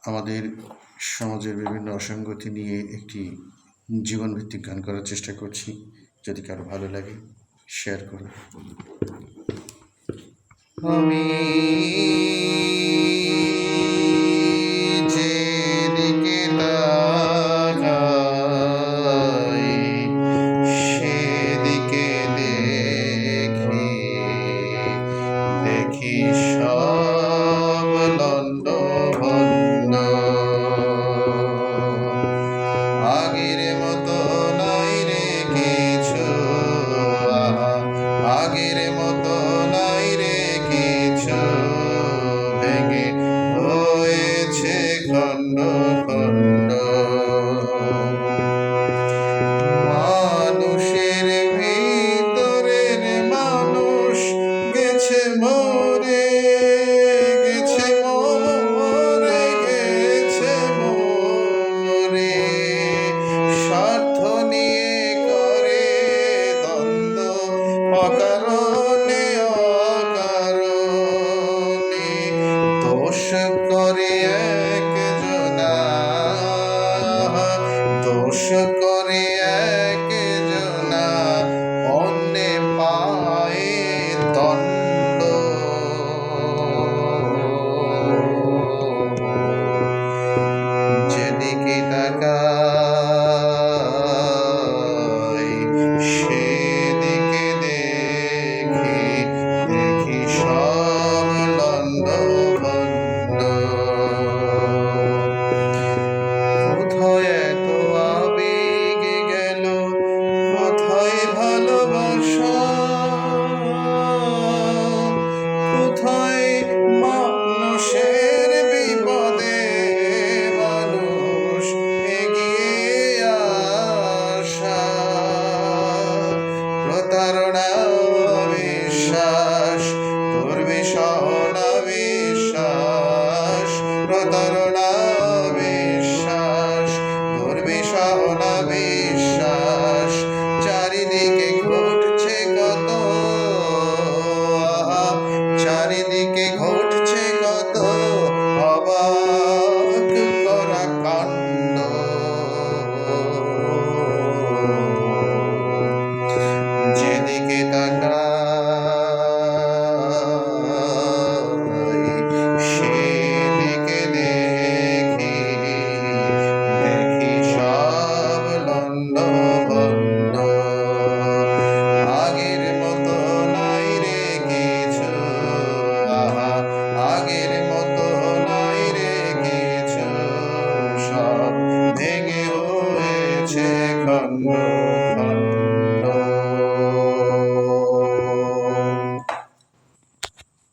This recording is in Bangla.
আমাদের সমাজের বিভিন্ন অসঙ্গতি নিয়ে একটি জীবনভিত্তিক গান করার চেষ্টা করছি। যদি কারো ভালো লাগে শেয়ার করুন। আমি যেদিকে তাকাই সেদিকে দেখি সব লণ্ডভণ্ড। আগের মতো নাই রে কিছু, আগের মতো নাই রে কিছু, ভেঙে হয়েছে খণ্ড খণ্ড। মানুষের ভিতরের মানুষ গেছে মরে, গেছে মরে, গেছে মরে। স্বার্থ নিয়ে করে দ্বন্দ্ব, অকারণে অকারণে দোষ করে একজনা, দোষ করে একজনা, অন্যে পায়ে দণ্ড। যেদিকে তাকাই সেদিকে দেখি সব লণ্ডভণ্ড। কোথায় এত আবেগ গেল, কোথায় ভালোবাসা, কোথায় মানুষের বিপদে মানুষ এগিয়ে আসা। প্রতারণা বিশ্বাস, দুর্বিষহনা বিশ্বাস, প্রতারণা বিশ্বাস, দুর্বিষহনা বিশ্বাস। চারিদিকে ঘটছে কত, চারিদিকে ঘটছে কত অবাক করা কাণ্ড। যেদিকে তাকাই সেদিকে দেখি সব লণ্ডভণ্ড। আগের মতো নাই রে কিছু, আগের মতো নাই রে কিছু, সব ভেঙে হয়েছে খণ্ড খণ্ড।